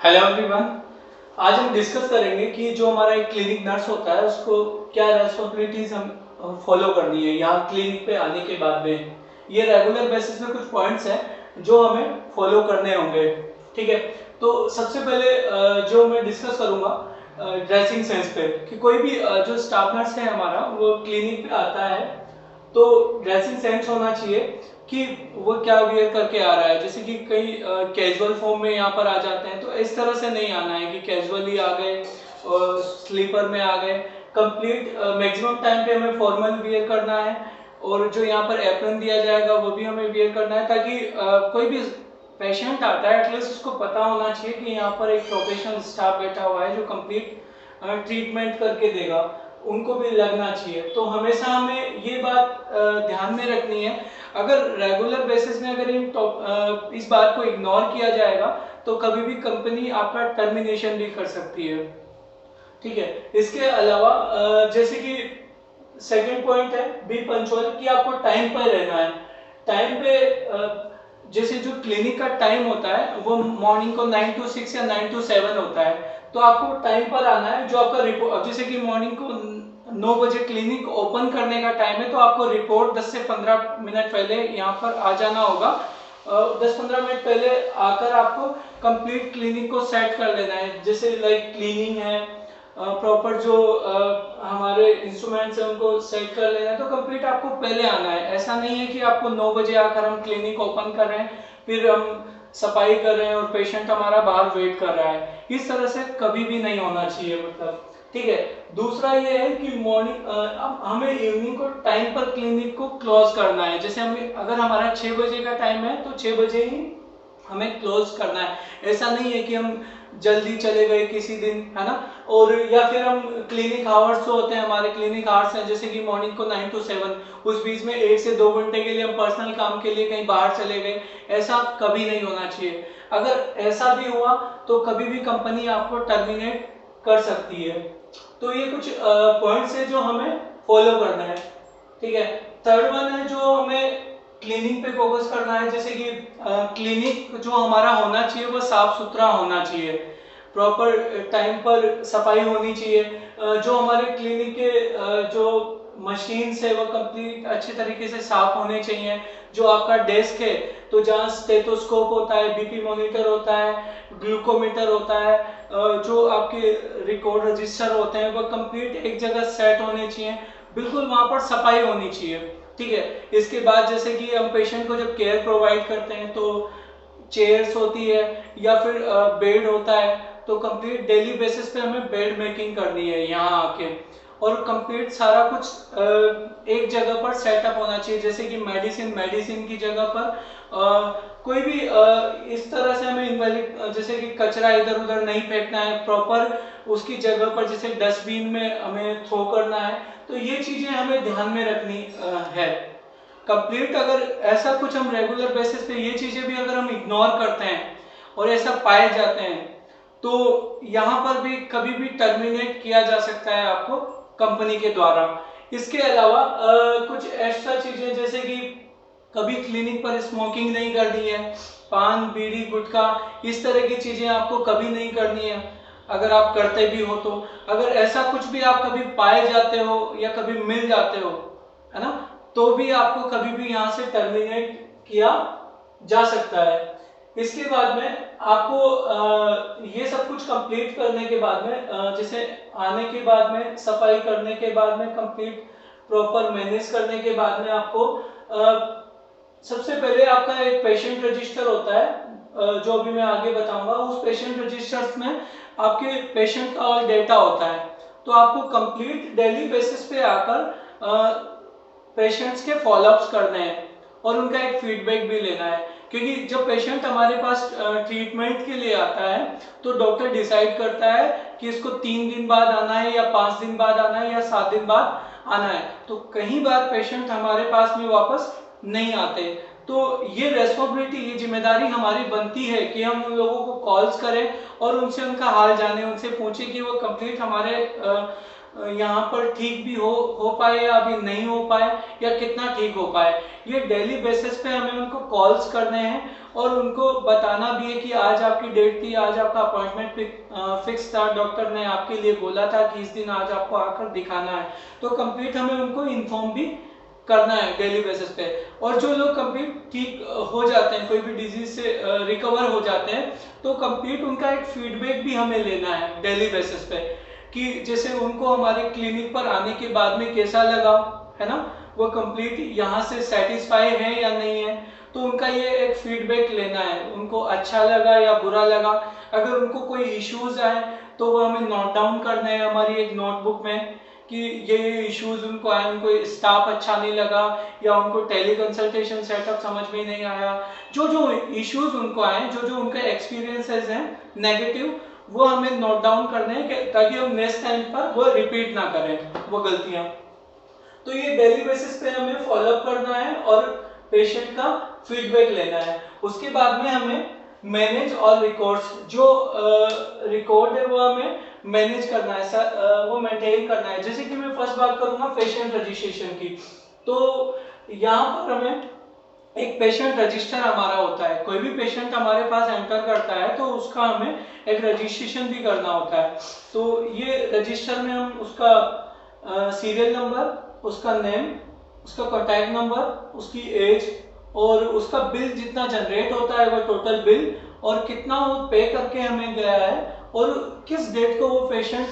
Hello everyone. आज हम discuss करेंगे कि जो हमारा एक क्लिनिक नर्स होता है उसको क्या रेस्पॉन्सिबिलिटीज हम फॉलो करनी है यहाँ क्लिनिक पे आने के बाद में। ये रेगुलर बेसिस में कुछ पॉइंट्स हैं जो हमें फॉलो करने होंगे। ठीक है, तो सबसे पहले जो मैं डिस्कस करूंगा ड्रेसिंग सेंस पे कि कोई भी जो स्टाफ नर्स है हमारा वो क्लिनिक पे आता है तो ड्रेसिंग सेंस होना चाहिए कि वो क्या वियर करके आ रहा है। जैसे कि कई कैजुअल फॉर्म में यहाँ पर आ जाते हैं तो इस तरह से नहीं आना है कि कैजुअली आ गए और स्लीपर में आ गए। कंप्लीट मैक्सिमम टाइम पे हमें फॉर्मल वियर करना है और जो यहाँ पर एप्रन दिया जाएगा वो भी हमें वियर करना है ताकि कोई भी पेशेंट आता है एटलीस्ट उसको पता होना चाहिए कि यहाँ पर एक प्रोफेशनल स्टाफ बैठा हुआ है जो कंप्लीट ट्रीटमेंट करके देगा, उनको भी लगना चाहिए। तो हमेशा हमें ये बात ध्यान में रखनी है। अगर रेगुलर बेसिस में अगर इस बात को इग्नोर किया जाएगा तो कभी भी कंपनी आपका टर्मिनेशन भी कर सकती है। ठीक है, इसके अलावा जैसे कि सेकंड पॉइंट है बी पंचुअल कि आपको टाइम पर रहना है। टाइम पे जैसे जो क्लिनिक का टाइम होता है वो मॉर्निंग को 9 to 6 या 9 to 7 होता है, तो आपको टाइम पर आना है। जो आपका रिपोर्ट जैसे कि मॉर्निंग को 9 बजे क्लिनिक ओपन करने का टाइम है तो आपको रिपोर्ट 10 से 15 मिनट पहले यहाँ पर आ जाना होगा। 10-15 मिनट पहले आकर आपको कंप्लीट क्लिनिक को सेट कर लेना है। जैसे लाइक क्लीनिंग है, प्रॉपर जो हमारे इंस्ट्रूमेंट्स हैं उनको सेट कर लेना है, तो कंप्लीट आपको पहले आना है। ऐसा नहीं है कि आपको 9 बजे आकर हम क्लिनिक ओपन कर रहे हैं फिर हम सफाई कर रहे हैं और पेशेंट हमारा बाहर वेट कर रहा है। इस तरह से कभी भी नहीं होना चाहिए मतलब। ठीक है, दूसरा ये है कि मॉर्निंग अब हमें इवनिंग को टाइम पर क्लिनिक को क्लोज करना है। जैसे हमें अगर हमारा 6 बजे का टाइम है तो 6 बजे ही हमें क्लोज करना है। ऐसा नहीं है कि हम जल्दी चले गए किसी दिन, है ना, और या फिर हम क्लिनिक आवर्स जो होते हैं हमारे क्लिनिक आवर्स हैं जैसे कि मॉर्निंग को 9 to 7, उस बीच में 1 से 2 घंटे के लिए हम पर्सनल काम के लिए कहीं बाहर चले गए, ऐसा कभी नहीं होना चाहिए। अगर ऐसा भी हुआ तो कभी भी कंपनी आपको टर्मिनेट कर सकती है। तो ये कुछ पॉइंट्स है जो हमें फॉलो करना है। ठीक है, थर्ड वन है जो हमें क्लीनिंग पे फोकस करना है। जैसे कि क्लिनिक जो हमारा होना चाहिए वो साफ सुथरा होना चाहिए, प्रॉपर टाइम पर सफाई होनी चाहिए। जो हमारे क्लिनिक के जो मशीन्स है वो कंप्लीट अच्छे तरीके से साफ होने चाहिए। जो आपका डेस्क है तो जहाँ स्टेथोस्कोप होता है, बीपी मॉनिटर होता है, ग्लूकोमीटर होता है, जो आपके रिकॉर्ड रजिस्टर होते हैं वो कंप्लीट एक जगह सेट होने चाहिए, बिल्कुल वहां पर सफाई होनी चाहिए। ठीक है, इसके बाद जैसे कि हम पेशेंट को जब केयर प्रोवाइड करते हैं तो चेयर्स होती है या फिर बेड होता है, तो कंप्लीट डेली बेसिस पे हमें बेड मेकिंग करनी है यहाँ आके, और कंप्लीट सारा कुछ एक जगह पर सेटअप होना चाहिए। जैसे कि मेडिसिन मेडिसिन की जगह पर कोई भी इस तरह से हमें इनवैलिड जैसे कि कचरा इधर उधर नहीं फेंकना है, प्रॉपर उसकी जगह पर जैसे डस्टबिन में हमें थ्रो करना है। तो ये चीजें हमें ध्यान में रखनी है। कंप्लीट अगर ऐसा कुछ हम रेगुलर बेसिस पे ये चीजें भी अगर हम इग्नोर करते हैं और ऐसा पाए जाते हैं तो यहाँ पर भी कभी भी टर्मिनेट किया जा सकता है आपको कंपनी के द्वारा। इसके अलावा कुछ एक्स्ट्रा चीजें जैसे कि कभी क्लिनिक पर स्मोकिंग नहीं करनी है, पान बीड़ी गुटखा इस तरह की चीजें आपको कभी नहीं करनी है। अगर आप करते भी हो तो अगर ऐसा कुछ भी आप कभी पाए जाते हो या कभी मिल जाते हो, है ना, तो भी आपको कभी भी यहाँ से टर्मिनेट किया जा सकता है। इसके बाद में आपको ये सब कुछ कंप्लीट करने के बाद में जैसे आने के बाद में सफाई करने के बाद में कंप्लीट प्रॉपर मैनेज करने के बाद में आपको सबसे पहले आपका एक पेशेंट रजिस्टर होता है जो अभी मैं आगे बताऊंगा। उस पेशेंट रजिस्टर्स में आपके पेशेंट का ऑल डेटा होता है, तो आपको कंप्लीट डेली बेसिस पे आकर पेशेंट्स के फॉलोअप्स करने हैं और उनका एक फीडबैक भी लेना है। क्योंकि जब पेशेंट हमारे पास ट्रीटमेंट के लिए आता है तो डॉक्टर डिसाइड करता है कि इसको 3 दिन बाद आना है या 5 दिन बाद आना है या 7 दिन बाद आना है। तो कई बार पेशेंट हमारे पास में वापस नहीं आते, तो ये रेस्पॉन्सिबिलिटी, ये जिम्मेदारी हमारी बनती है कि हम उन लोगों को कॉल्स करें और उनसे उनका हाल जाने, उनसे पूछें कि वो कंप्लीट हमारे यहाँ पर ठीक भी हो पाए या अभी नहीं हो पाए या कितना ठीक हो पाए। ये डेली बेसिस पे हमें उनको कॉल्स करने हैं और उनको बताना भी है कि आज आपकी डेट थी, आज आपका अपॉइंटमेंट फिक्स था, डॉक्टर ने आपके लिए बोला था कि इस दिन आज आपको आकर दिखाना है। तो कंप्लीट हमें उनको इन्फॉर्म भी करना है डेली बेसिस पे। और जो लोग कंप्लीट ठीक हो जाते हैं, कोई भी डिजीज से रिकवर हो जाते हैं, तो कंप्लीट उनका एक फीडबैक भी हमें लेना है डेली बेसिस पे कि जैसे उनको हमारे क्लिनिक पर आने के बाद में कैसा लगा, है ना, वो कंप्लीट यहाँ से सेटिस्फाई है या नहीं है। तो उनका ये एक फीडबैक लेना है, उनको अच्छा लगा या बुरा लगा। अगर उनको कोई इश्यूज आए तो वो हमें नोट डाउन करना है हमारी एक नोटबुक में कि ये इश्यूज उनको आए, उनको स्टाफ अच्छा नहीं लगा या उनको टेली कंसल्टेशन सेटअप समझ में नहीं आया। जो जो इश्यूज उनको आए, जो जो उनके एक्सपीरियंसेस हैं नेगेटिव, वो हमें नोट डाउन करने हैं ताकि हम नेक्स्ट टाइम पर वो रिपीट ना करें वो गलतियां। तो ये डेली बेसिस पे हमें फॉलोअप करना है और पेशेंट का फीडबैक लेना है। उसके बाद में हमें मैनेज और रिकॉर्ड्स, जो रिकॉर्ड है वो हमें मैनेज करना है, वो मेंटेन करना है। जैसे कि मैं फर्स्ट बात करूंगा पेशेंट रजिस्ट्रेशन की। तो यहाँ पर हमें एक पेशेंट रजिस्टर हमारा होता है। कोई भी पेशेंट हमारे पास एंटर करता है तो उसका हमें एक रजिस्ट्रेशन भी करना होता है। तो ये रजिस्टर में हम उसका सीरियल नंबर, उसका नेम, उसका कॉन्टैक्ट नंबर, उसकी एज और उसका बिल जितना जनरेट होता है वो टोटल बिल, और कितना वो पे करके हमें गया है और किस डेट को वो पेशेंट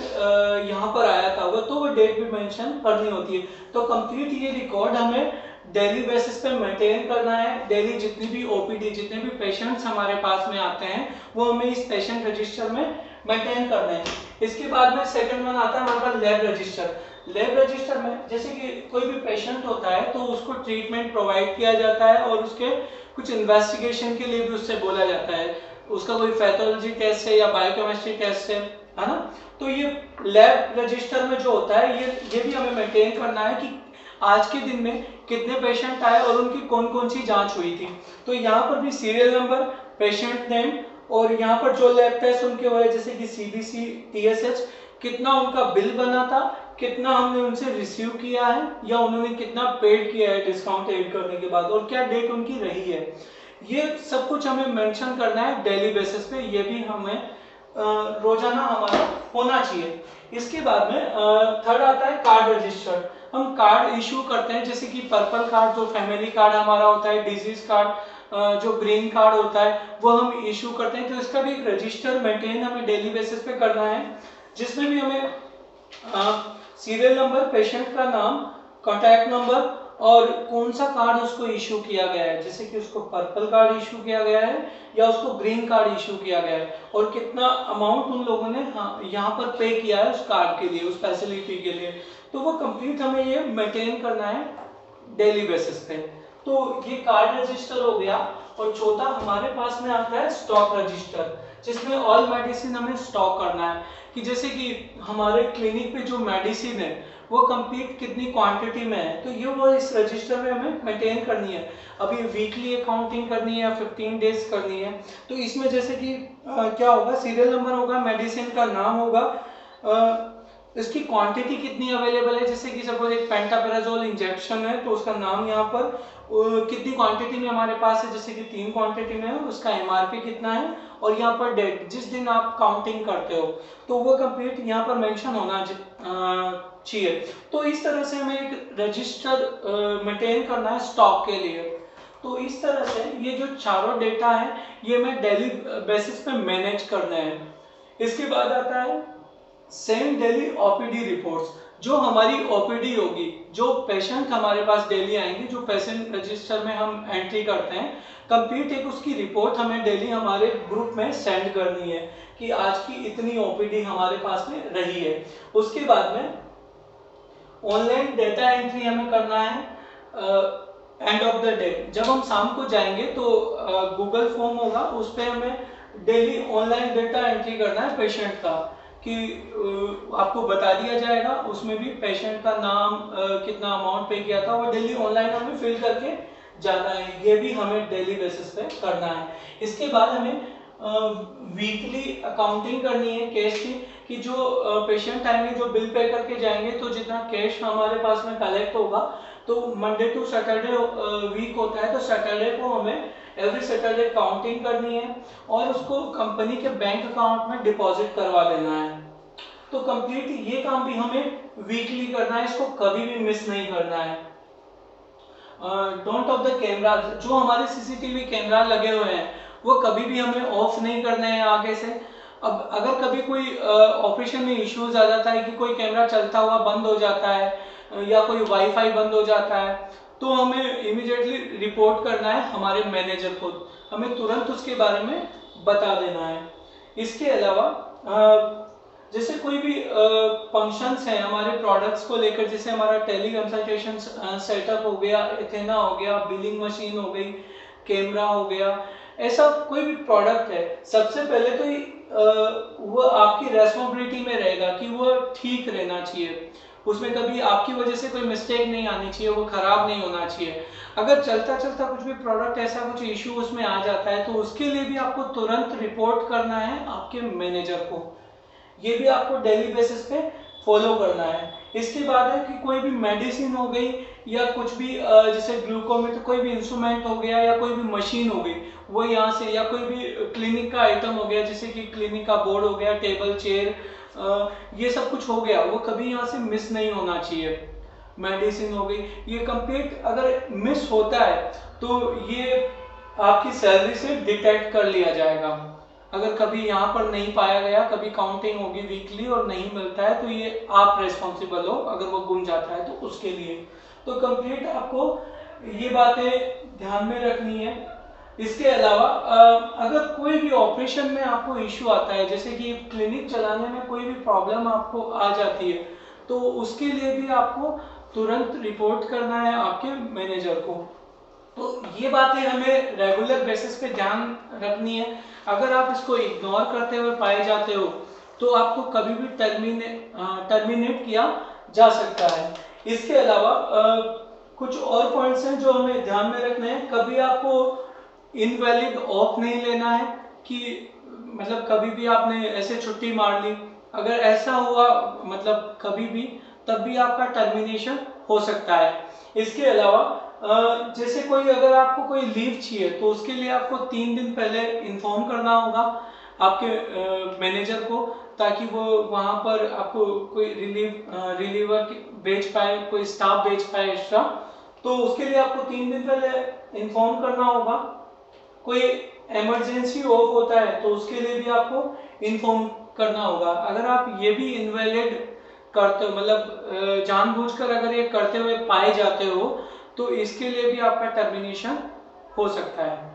यहाँ पर आया था, वो तो वो डेट भी मेंशन करनी होती है। तो कंप्लीट ये रिकॉर्ड हमें डेली बेसिस पे मेंटेन करना है। डेली जितनी भी ओपीडी, जितने भी पेशेंट्स हमारे पास में आते हैं, वो हमें इस पेशेंट रजिस्टर में मेंटेन करना है। इसके बाद में सेकंड वन आता है हमारे पास लैब रजिस्टर। लैब रजिस्टर में जैसे कि कोई भी पेशेंट होता है तो उसको ट्रीटमेंट प्रोवाइड किया जाता है और उसके कुछ इन्वेस्टिगेशन के लिए भी उससे बोला जाता है, उसका कोई पैथोलॉजी टेस्ट है या बायोकेमिस्ट्री टेस्ट है ना। तो ये लैब रजिस्टर में जो होता है ये भी हमें मेंटेन करना है कि आज के दिन में कितने पेशेंट आए और उनकी कौन कौन सी जांच हुई थी। तो यहाँ पर भी सीरियल नंबर, पेशेंट नेम और यहाँ पर जो लैब टेस्ट उनके हुए जैसे कि सीबीसी, टीएसएच, कितना उनका बिल बना था, कितना हमने उनसे रिसीव किया है या उन्होंने कितना पेड किया है डिस्काउंट ऐड करने के बाद, और क्या डेट उनकी रही है। ये सब कुछ हमें मेंशन करना है डेली बेसिस पे। ये भी हमें रोजाना हमारा होना चाहिए। इसके बाद में थर्ड आता है कार्ड रजिस्टर। हम कार्ड इशू करते हैं, जैसे कि पर्पल कार्ड जो फैमिली कार्ड हमारा होता है, डिजीज कार्ड जो ग्रीन कार्ड होता है, वो हम इशू करते हैं। तो इसका भी एक रजिस्टर मेंटेन हमें डेली बेसिस पे करना है, जिसमें भी हमें सीरियल नंबर, पेशेंट का नाम, कॉन्टैक्ट नंबर और कौन सा कार्ड उसको इशू किया गया है, जैसे कि उसको पर्पल कार्ड इशू किया गया है या उसको ग्रीन कार्ड इशू किया गया है, और कितना अमाउंट उन लोगों ने यहाँ पर पे किया है उस कार्ड के लिए, उस फैसिलिटी के लिए। तो वो कंप्लीट हमें ये मेंटेन करना है डेली बेसिस पे। तो ये कार्ड रजिस्टर हो गया। और चौथा हमारे पास में आता है स्टॉक रजिस्टर, जिसमें ऑल मेडिसिन हमें स्टॉक करना है कि जैसे कि हमारे क्लिनिक पे जो मेडिसिन है वो कंप्लीट कितनी क्वांटिटी में है, तो ये वो इस रजिस्टर में हमें मेंटेन करनी है। अभी वीकली अकाउंटिंग करनी है या 15 डेज करनी है। तो इसमें जैसे कि क्या होगा, सीरियल नंबर होगा, मेडिसिन का नाम होगा, इसकी क्वांटिटी कितनी अवेलेबल है, जैसे कि सपोज एक पेंटापेराजोल इंजेक्शन है तो उसका नाम यहाँ पर कितनी क्वांटिटी में हमारे पास है, जैसे कि 3 क्वांटिटी में है, उसका एमआरपी कितना है, और यहाँ पर डेट जिस दिन आप काउंटिंग करते हो तो वो कंप्लीट यहाँ पर मेंशन होना चाहिए। तो इस तरह से हमें एक रजिस्टर मेंटेन करना है स्टॉक के लिए। तो इस तरह से ये जो चारों डेटा है ये हमें डेली बेसिस पे मैनेज करना है। इसके बाद आता है सेंड डेली ओपीडी रिपोर्ट्स। जो हमारी ओपीडी होगी, जो पेशेंट हमारे पास डेली आएंगे, जो पेशेंट रजिस्टर में हम एंट्री करते हैं, कंप्लीट एक उसकी रिपोर्ट हमें डेली हमारे ग्रुप में सेंड करनी है कि आज की इतनी ओपीडी हमारे पास में रही है। उसके बाद में ऑनलाइन डेटा एंट्री हमें करना है एंड ऑफ द डे। जब हम शाम को जाएंगे तो गूगल फॉर्म होगा, उस पर हमें डेली ऑनलाइन डेटा एंट्री करना है पेशेंट का, कि आपको बता दिया जाएगा, उसमें भी पेशेंट का नाम, कितना अमाउंट पे किया था, वो डेली ऑनलाइन हमें फिल करके जाना है। ये भी हमें डेली बेसिस पे करना है। इसके बाद हमें वीकली अकाउंटिंग करनी है कैश की, कि जो पेशेंट आएंगे जो बिल पे करके जाएंगे तो जितना कैश हमारे पास में कलेक्ट होगा, तो मंडे टू सैटरडे वीक होता है, तो सैटरडे को हमें एवरी सैटरडे काउंटिंग करनी है और उसको कंपनी के बैंक अकाउंट में डिपॉजिट करवा देना है। तो कंप्लीट ये काम भी हमें वीकली करना है, इसको कभी भी मिस नहीं करना है। डोंट ऑफ द कैमरा, जो हमारे सीसीटीवी कैमरा लगे हुए हैं वो कभी भी हमें ऑफ नहीं करने हैं आगे से। अब अगर कभी कोई ऑपरेशन में इश्यूज आ जाता है कि कोई कैमरा चलता हुआ बंद हो जाता है या कोई वाईफाई बंद हो जाता है, तो हमें इमीडिएटली रिपोर्ट करना है हमारे मैनेजर को, हमें तुरंत उसके बारे में बता देना है। इसके अलावा जैसे कोई भी फंक्शंस हैं हमारे प्रोडक्ट्स को लेकर, जैसे हमारा टेली कंसल्टेशन सेटअप हो गया, एथेना हो गया, बिलिंग मशीन हो गई, कैमरा हो गया, ऐसा कोई भी प्रोडक्ट है, सबसे पहले तो वो आपकी रेस्पॉन्सिबिलिटी में रहेगा कि वो ठीक रहना चाहिए, उसमें कभी आपकी वजह से कोई मिस्टेक नहीं आनी चाहिए, वो खराब नहीं होना चाहिए। अगर चलता चलता कुछ भी प्रोडक्ट ऐसा कुछ इश्यू उसमें आ जाता है तो उसके लिए भी आपको तुरंत रिपोर्ट करना है आपके मैनेजर को, ये भी आपको डेली बेसिस पे फॉलो करना है। इसके बाद है कि कोई भी मेडिसिन हो गई या कुछ भी जैसे ग्लूकोमीटर, कोई भी इंस्ट्रूमेंट हो गया या कोई भी मशीन हो गई, वो यहाँ से, या कोई भी क्लिनिक का आइटम हो गया जैसे कि क्लिनिक का बोर्ड हो गया, टेबल चेयर, ये सब कुछ हो गया, वो कभी यहाँ से मिस नहीं होना चाहिए। मेडिसिन हो गई, ये कंप्लीट अगर मिस होता है तो ये आपकी सैलरी से डिटेक्ट कर लिया जाएगा। अगर कभी यहाँ पर नहीं पाया गया, कभी काउंटिंग होगी वीकली और नहीं मिलता है, तो ये आप रेस्पॉन्सिबल हो, अगर वो गुम जाता है तो उसके लिए। तो कंप्लीट आपको ये बातें ध्यान में रखनी है। इसके अलावा अगर कोई भी ऑपरेशन में आपको इश्यू आता है, जैसे कि क्लिनिक चलाने में कोई भी प्रॉब्लम आपको आ जाती है, तो उसके लिए भी आपको तुरंत रिपोर्ट करना है आपके मैनेजर को। तो ये बातें हमें रेगुलर बेसिस पे ध्यान रखनी है। अगर आप इसको इग्नोर करते हुए पाए जाते हो तो आपको कभी भी टर्मिनेट किया जा सकता है। इसके अलावा कुछ और पॉइंट्स हैं जो हमें ध्यान में रखने हैं। कभी आपको इनवैलिड ऑफ नहीं लेना है कि मतलब कभी भी आपने ऐसे छुट्टी मार ली, अगर ऐसा हुआ मतलब कभी भी, तब भी आपका टर्मिनेशन हो सकता है। इसके अलावा जैसे कोई अगर आपको कोई लीव चाहिए तो उसके लिए आपको 3 दिन पहले इन्फॉर्म करना होगा आपके मैनेजर को, ताकि वो वहां पर आपको कोई रिलीवर भेज पाए, कोई स्टाफ भेज पाए एक्स्ट्रा, तो उसके लिए आपको 3 दिन पहले इन्फॉर्म करना होगा। कोई इमरजेंसी ऑफ होता है तो उसके लिए भी आपको इन्फॉर्म करना होगा। अगर आप ये भी इनवैलिड करते हो, मतलब जानबूझकर अगर ये करते हुए पाए जाते हो, तो इसके लिए भी आपका टर्मिनेशन हो सकता है।